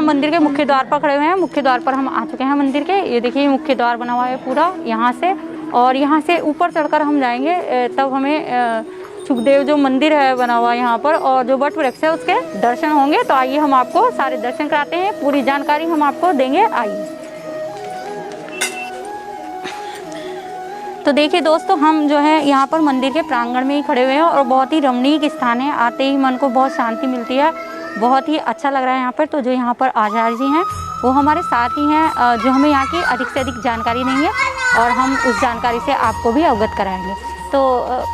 हम मंदिर के मुख्य द्वार पर खड़े हुए हैं। मुख्य द्वार पर हम आ चुके हैं मंदिर के। ये देखिए मुख्य द्वार बना हुआ है पूरा यहाँ से, और यहाँ से ऊपर चढ़कर हम जाएंगे, तब हमें सुखदेव जो मंदिर है बना हुआ यहाँ पर और जो वट वृक्ष है उसके दर्शन होंगे। तो आइए हम आपको सारे दर्शन कराते हैं, पूरी जानकारी हम आपको देंगे। आइए। तो देखिए दोस्तों, हम जो है यहाँ पर मंदिर के प्रांगण में ही खड़े हुए हैं और बहुत ही रमणीक स्थान है। आते ही मन को बहुत शांति मिलती है, बहुत ही अच्छा लग रहा है यहाँ पर। तो जो यहाँ पर आचार्य जी हैं वो हमारे साथ ही हैं, जो हमें यहाँ की अधिक से अधिक जानकारी देंगे और हम उस जानकारी से आपको भी अवगत कराएंगे। तो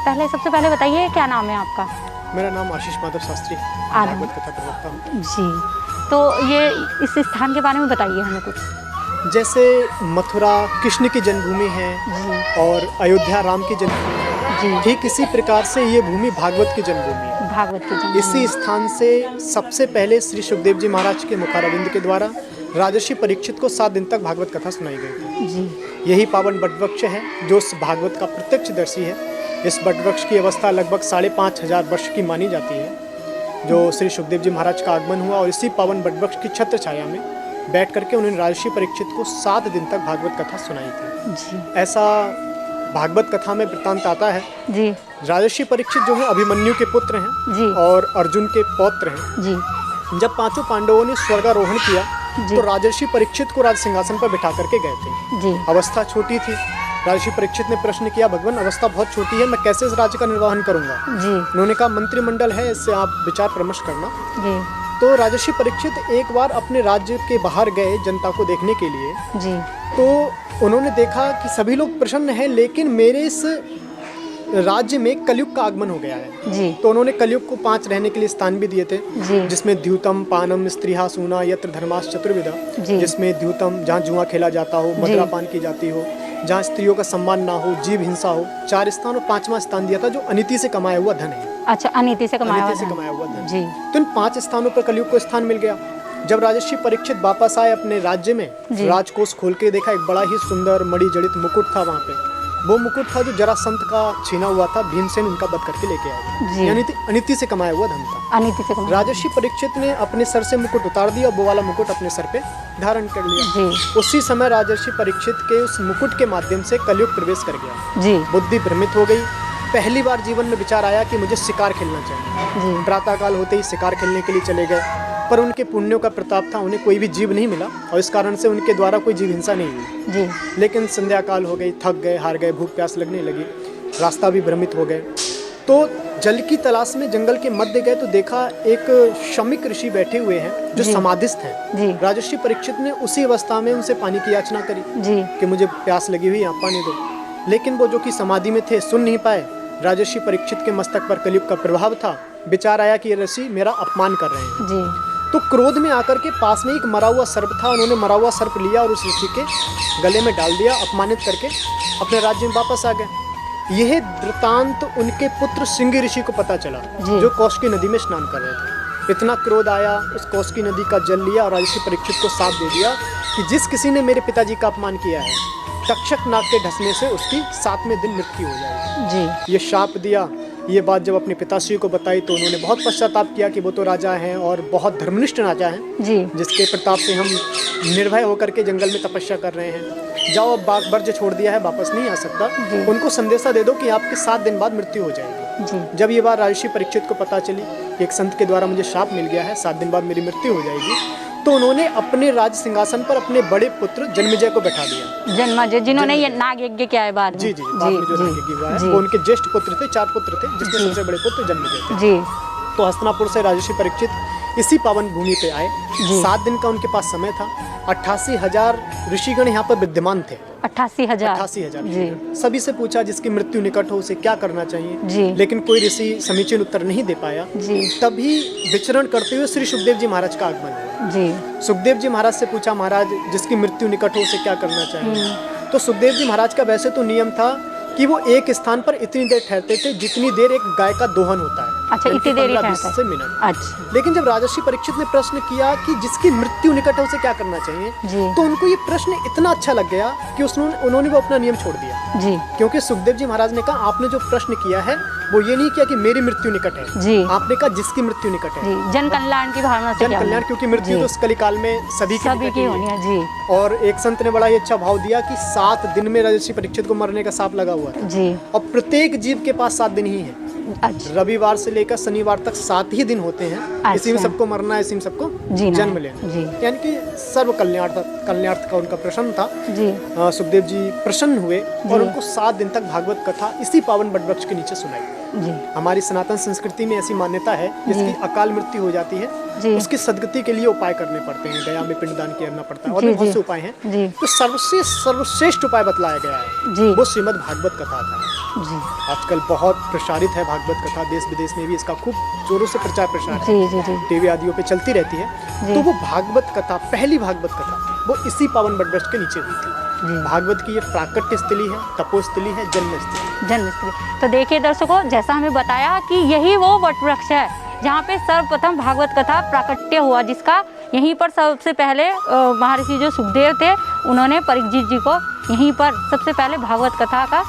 सबसे पहले बताइए क्या नाम है आपका? मेरा नाम आशीष माधव शास्त्री, भागवत कथा प्रवक्ता हूँ जी। तो ये इस स्थान के बारे में बताइए हमें कुछ। जैसे मथुरा कृष्ण की जन्मभूमि है और अयोध्या राम की जन्मभूमि है, ठीक इसी प्रकार से ये भूमि भागवत की जन्मभूमि है। भागवत की जन्मभूमि। इसी स्थान से सबसे पहले श्री सुखदेव जी महाराज के मुखारविंद के द्वारा राजर्षि परीक्षित को 7 दिन तक भागवत कथा सुनाई गई थी। यही पावन बटवृक्ष है जो उस भागवत का प्रत्यक्षदर्शी है। इस बटवृक्ष की अवस्था लगभग 5500 वर्ष की मानी जाती है, जो श्री सुखदेव जी महाराज का आगमन हुआ और इसी पावन बटवृक्ष की छत्र छाया में बैठ करके उन्होंने राजर्षि परीक्षित को 7 दिन तक भागवत कथा सुनाई थी। ऐसा भागवत कथा में वृत्तांत आता है जी। राजर्षि परीक्षित जो है अभिमन्यु के पुत्र हैं जी और अर्जुन के पौत्र हैं जी। जब 5 पांडवों ने स्वर्गारोहण किया तो राजर्षि परीक्षित को राज सिंहासन पर बिठा करके गए थे जी। अवस्था छोटी थी। राजर्षि परीक्षित ने प्रश्न किया, भगवान अवस्था बहुत छोटी है, मैं कैसे इस राज्य का निर्वहन करूंगा जी। उन्होंने कहा मंत्रिमंडल है, इससे आप विचार परामर्श करना जी। तो राजर्षि परीक्षित एक बार अपने राज्य के बाहर गए जनता को देखने के लिए जी। तो उन्होंने देखा कि सभी लोग प्रसन्न हैं, लेकिन मेरे इस राज्य में कलयुग का आगमन हो गया है जी। तो उन्होंने कलयुग को 5 रहने के लिए स्थान भी दिए थे जिसमें द्यूतम पानम स्त्रीहा सूना यत्र धर्मास चतुर्विधा, जिसमें द्यूतम जहाँ जुआ खेला जाता हो, मदिरापान की जाती हो, जहाँ स्त्रियों का सम्मान ना हो, जीव हिंसा हो, 4 स्थान और 5वां स्थान दिया था जो अनीति से कमाया हुआ धन है। अच्छा, अनीति से कमाया हुआ धन जी। तो इन 5 स्थानों पर कलयुग को स्थान मिल गया। जब राजर्षि परीक्षित वापस आए अपने राज्य में, राजकोष खोल के देखा एक बड़ा ही सुंदर मणि जड़ित मुकुट था वहाँ पे। वो मुकुट था जो जरासंध का छीना हुआ था, भीमसेन उनका वध करके लेके आए, यानी अनीति से कमाया हुआ धन था। अनीति से कमाया। राजर्षि परीक्षित ने अपने सर से मुकुट उतार दिया, वो वाला मुकुट अपने सर पे धारण कर लिया। उसी समय राजर्षि परीक्षित के उस मुकुट के माध्यम से कलयुग प्रवेश कर गया जी। बुद्धि भ्रमित हो गई। पहली बार जीवन में विचार आया कि मुझे शिकार खेलना चाहिए। प्रातः काल होते ही शिकार खेलने के लिए चले गए, पर उनके पुण्यों का प्रताप था, उन्हें कोई भी जीव नहीं मिला और इस कारण से उनके द्वारा कोई जीव हिंसा नहीं हुई जी। लेकिन संध्या काल हो गई, थक गए, हार गए, भूख प्यास लगने लगी, रास्ता भी भ्रमित हो गए। तो जल की तलाश में जंगल के मध्य गए तो देखा एक शमिक ऋषि बैठे हुए हैं जो समाधिस्थ हैं। राजर्षि परीक्षित ने उसी अवस्था में उनसे पानी की याचना करी कि मुझे प्यास लगी हुई, यहाँ पानी दो। लेकिन वो जो कि समाधि में थे सुन नहीं पाए। राजर्षि परीक्षित के मस्तक पर कलयुग का प्रभाव था। विचार आया कि ये ऋषि मेरा अपमान कर रहे हैं जी। तो क्रोध में आकर के पास में एक मरा हुआ सर्प था, उन्होंने मरा हुआ सर्प लिया और उस ऋषि के गले में डाल दिया, अपमानित करके अपने राज्य में वापस आ गए। यह वृत्तांत उनके पुत्र सिंह ऋषि को पता चला जो कौशिकी नदी में स्नान कर रहे थे। इतना क्रोध आया, उस कौशिकी नदी का जल लिया और राजर्षि परीक्षित को शाप दे दिया कि जिस किसी ने मेरे पिताजी का अपमान किया है, तक्षक नाग के ढसने से उसकी 7वें दिन मृत्यु हो जाएगी जी। ये शाप दिया। ये बात जब अपने पिताश्री को बताई तो उन्होंने बहुत पश्चाताप किया कि वो तो राजा हैं और बहुत धर्मनिष्ठ राजा हैं जी, जिसके प्रताप से हम निर्भय होकर के जंगल में तपस्या कर रहे हैं। जाओ, अब बाग वर्ज छोड़ दिया है, वापस नहीं आ सकता, उनको संदेशा दे दो कि आपके 7 दिन बाद मृत्यु हो जाएगी जी। जब ये बात राजर्षि परीक्षित को पता चली कि एक संत के द्वारा मुझे शाप मिल गया है, 7 दिन बाद मेरी मृत्यु हो जाएगी, तो उन्होंने अपने राज सिंहासन पर अपने बड़े पुत्र जन्मेजय को बैठा दिया। जन्मेजय जिन्होंने ये नाग यज्ञ किया है बाद में। जी जी, बाद में जो नाग यज्ञ हुआ है, वो उनके ज्येष्ठ पुत्र थे, 4 पुत्र थे, जिसमें सबसे बड़े पुत्र जन्मेजय थे जी। तो हस्तिनापुर से राजर्षि परीक्षित इसी पावन भूमि पे आए। 7 दिन का उनके पास समय था। 88,000 ऋषिगण यहाँ पर विद्यमान थे। 88,000 सभी से पूछा जिसकी मृत्यु निकट हो उसे क्या करना चाहिए, लेकिन कोई ऋषि समीचीन उत्तर नहीं दे पाया। तभी विचरण करते हुए श्री सुखदेव जी महाराज का आगमन हुआ जी। सुखदेव जी महाराज से पूछा, महाराज जिसकी मृत्यु निकट हो उसे क्या करना चाहिए। तो सुखदेव जी महाराज का वैसे तो नियम था कि वो एक स्थान पर इतनी देर ठहरते थे जितनी देर एक गाय का दोहन होता है। अच्छा, यानी कि इतनी देरी 15-20 ठहरता से है। मिनट। अच्छा लेकिन जब राजर्षि परीक्षित ने प्रश्न किया कि जिसकी मृत्यु निकट है उसे क्या करना चाहिए, जी तो उनको ये प्रश्न इतना अच्छा लग गया कि उन्होंने वो अपना नियम छोड़ दिया। जी क्योंकि सुखदेव जी महाराज ने कहा आपने जो प्रश्न किया है वो ये नहीं किया कि मेरी मृत्यु निकट है, जी आपने कहा जिसकी मृत्यु निकट है। जी, जन कल्याण की भावना से जन क्या कल्याण, होना? क्योंकि मृत्यु जी, तो इस कलिकाल में सभी की सभी निकट की ही होनी है। है। जी और एक संत ने बड़ा ही अच्छा भाव दिया कि 7 दिन में राजर्षि परीक्षित को मरने का सांप लगा हुआ है जी और प्रत्येक जीव के पास 7 दिन ही है। अच्छा रविवार से लेकर शनिवार तक 7 ही दिन होते हैं। इसी में अच्छा। सबको मरना है, इसी में सबको जीना जन्म है। लेना जी है। यानी कि सर्व कल्याणार्थ का उनका प्रश्न था। जी सुखदेव जी प्रसन्न हुए और उनको 7 दिन तक भागवत कथा इसी पावन बटवृक्ष के नीचे सुनाई। जी हमारी सनातन संस्कृति में ऐसी मान्यता है जिसकी अकाल मृत्यु हो जाती है जी उसकी सदगति के लिए उपाय करने पड़ते हैं। गया में पिंडदान करना पड़ता है और जी, भी बहुत जी। से उपाय हैं। जी तो सर्वश्रेष्ठ उपाय बतलाया गया है, जी वो श्रीमद् भागवत कथा था। जी आजकल बहुत प्रसारित है भागवत कथा, देश विदेश में भी इसका खूब जोरों से प्रचार प्रसार है, जी जी जी टीवी आदियों पे चलती रहती है। जी। तो वो भागवत कथा, पहली भागवत कथा वो इसी पावन बटवृक्ष के नीचे हुई थी। जी भागवत की ये प्राकट्य स्थली है, तपोस्थली है, जन्मस्थली। जन्मस्थली। तो देखिए दर्शकों, जैसा हमें बताया कि यही वो वटवृक्ष है जहाँ पे सर्वप्रथम भागवत कथा प्राकट्य हुआ, जिसका यहीं पर सबसे पहले महर्षि जो सुखदेव थे उन्होंने परीक्षित जी को यहीं पर सबसे पहले भागवत कथा का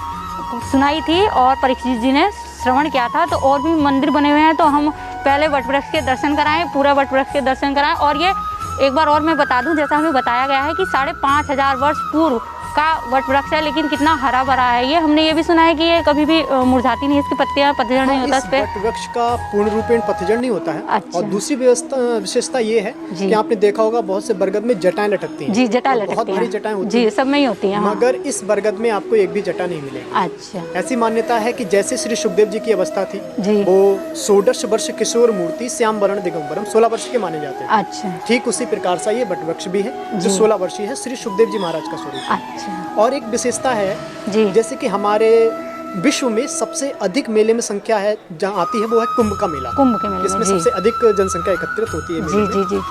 सुनाई थी और परीक्षित जी ने श्रवण किया था। तो और भी मंदिर बने हुए हैं, तो हम पहले वटवृक्ष के दर्शन कराएं, पूरा वटवृक्ष के दर्शन कराएं। और ये एक बार और मैं बता दूं, जैसा हमें बताया गया है कि 5,500 वर्ष पूर्व का वटवृक्ष है, लेकिन कितना हरा भरा है। ये हमने ये भी सुना है कि ये कभी भी मुरझाती नहीं, इसकी पत्तियां पतझड़ नहीं होता इस पे। वटवृक्ष का पूर्ण रूपेण पतझड़ नहीं होता है। अच्छा। और दूसरी विशेषता ये है जी। कि आपने देखा होगा बहुत से बरगद में जटाएं लटकती हैं। जी जटा और लटकती बहुत भारी जटाएं हैं। होती जी हैं, सब में ही होती हैं। हाँ। मगर इस बरगद में आपको एक भी जटा नहीं मिलेगी। अच्छा ऐसी मान्यता है कि जैसे श्री सुखदेव जी की अवस्था थी, जी वो 16 वर्ष किशोर मूर्ति श्याम वरण दिगंबरम 16 वर्ष के माने जाते हैं। अच्छा ठीक उसी प्रकार सा ये वटवृक्ष भी है जो जी। 16 वर्षीय है, श्री सुखदेव जी महाराज का स्वरूप है। अच्छा और एक विशेषता है, जी जैसे कि हमारे विश्व में सबसे अधिक मेले में संख्या है जहाँ आती है वो है कुंभ का मेला। कुंभ के मेले इसमें में। जी सबसे अधिक जनसंख्या एकत्रित होती है मेले जी में। जी जी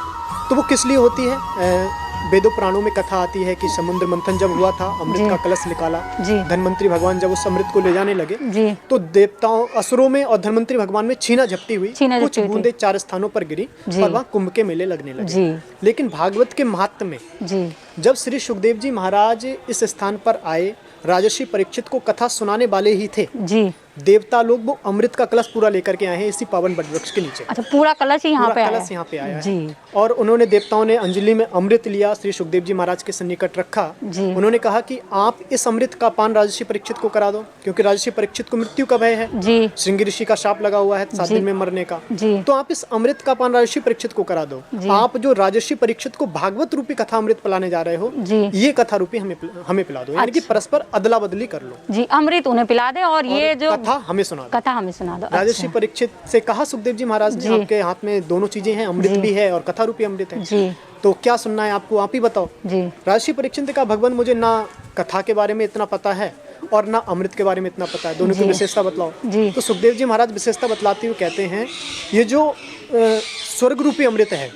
तो वो किस लिए होती है? वेदों पुराणों में कथा आती है कि समुद्र मंथन जब हुआ था, अमृत जी। का कलश निकाला, जी धनवंतरी भगवान जब उस अमृत को ले जाने लगे जी तो देवताओं, असुरों में और धनवंतरी भगवान में छीना झपटी हुई। छीना कुछ झपटी हुई थी। बूंदे 4 स्थानों पर गिरी जी। और वहाँ कुंभ के मेले लगने लगे। जी लेकिन भागवत के महात्म्य में जी जब श्री सुखदेव जी महाराज इस स्थान पर आए, राजर्षि परीक्षित को कथा सुनाने वाले ही थे, जी देवता लोग वो अमृत का कलश पूरा लेकर के आए हैं इसी पावन बटवृक्ष के नीचे। अच्छा, पूरा कलश ही यहाँ पूरा पे आया कलश है। यहाँ पे आया है। जी और उन्होंने, देवताओं ने अंजलि में अमृत लिया, श्री सुखदेव जी महाराज के सन्निकट रखा। जी उन्होंने कहा कि आप इस अमृत का पान राजर्षि परीक्षित को करा दो, क्योंकि राजर्षि परीक्षित को मृत्यु का भय है, जी श्रृंगी ऋषि का शाप लगा हुआ है 7 जी। दिन में मरने का। जी तो आप इस अमृत का पान राजर्षि परीक्षित को करा दो। जी। आप जो राजर्षि परीक्षित को भागवत रूपी कथा अमृत पिलाने जा रहे हो, जी ये कथा रूपी हमें पिला दो। यानी कि अच्छा। परस्पर अदला बदली कर लो, जी अमृत उन्हें पिला दे और ये और जो कथा हमें सुना दो। कथा हमें सुना दो। राजर्षि अच्छा परीक्षित से कहा सुखदेव जी महाराज ने, जी। आपके हाथ में दोनों चीजें हैं, अमृत जी। भी है और कथा रूपी अमृत है, जी तो क्या सुनना है आपको, आप ही बताओ। जी राजर्षि परीक्षित ने कहा, भगवान मुझे ना कथा के बारे में इतना पता है और ना अमृत के बारे में इतना पता है, दोनों की जी। विशेषता बतलाओ। जी तो सुखदेव जी महाराज विशेषता बतलाते हुए कहते हैं, ये जो स्वर्ग रूपी अमृत है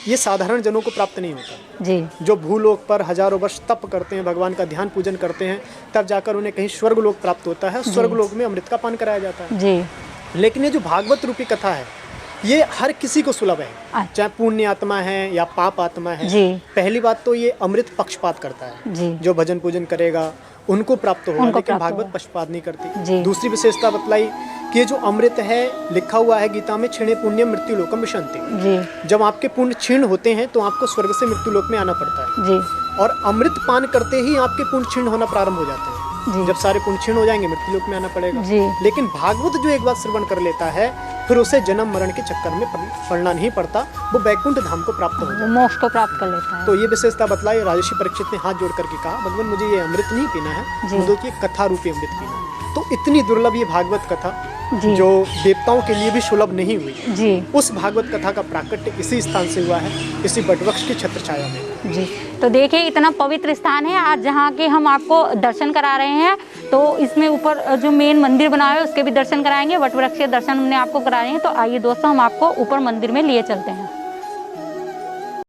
ये साधारण जनों को प्राप्त नहीं होता। जी जो भूलोक पर हजारों वर्ष तप करते हैं, भगवान का ध्यान पूजन करते हैं, तब जाकर उन्हें कहीं स्वर्ग लोक प्राप्त होता है, स्वर्ग लोक में अमृत का पान कराया जाता है। जी लेकिन ये जो भागवत रूपी कथा है ये हर किसी को सुलभ है, अच्छा। चाहे पुण्य आत्मा है या पाप आत्मा है। जी पहली बात तो ये अमृत पक्षपात करता है, जी जो भजन पूजन करेगा उनको प्राप्त होगा, उनको लेकिन प्राप्त भागवत होगा। पक्षपात नहीं करती। जी। दूसरी विशेषता बतलाई कि ये जो अमृत है, लिखा हुआ है गीता में, क्षीणे पुण्य मृत्यु लोकम विशंति। जी जब आपके पुण्य क्षीण होते हैं तो आपको स्वर्ग से मृत्यु लोक में आना पड़ता है, जी और अमृत पान करते ही आपके पुण्य क्षीण होना प्रारंभ हो जाते हैं। जी जब सारे पुण्य क्षीण हो जाएंगे मृत्यु लोक में आना पड़ेगा। जी लेकिन भागवत जो एक बार श्रवण कर लेता है फिर उसे जन्म मरण के चक्कर में पड़ना नहीं पड़ता, वो बैकुंठ धाम को प्राप्त हो जाता वो है। मोक्ष को प्राप्त कर लेता है। तो ये विशेषता बतलाई। राजर्षि परीक्षित ने हाथ जोड़ करके कहा, भगवान मुझे ये अमृत नहीं पीना है, जी। मुझे ये कथा रूपी अमृत पीना है। तो इतनी दुर्लभ ये भागवत कथा जी जो देवताओं के लिए भी सुलभ नहीं हुई, जी उस भागवत कथा का प्राकट्य इसी स्थान से हुआ है, इसी बटवृक्ष की छत्र छाया में। जी तो देखिए इतना पवित्र स्थान है आज जहाँ के हम आपको दर्शन करा रहे हैं। तो इसमें ऊपर जो मेन मंदिर बना है उसके भी दर्शन कराएंगे, वटवृक्ष के दर्शन हमने आपको कराए हैं। तो आइए दोस्तों हम आपको ऊपर मंदिर में लिए चलते हैं।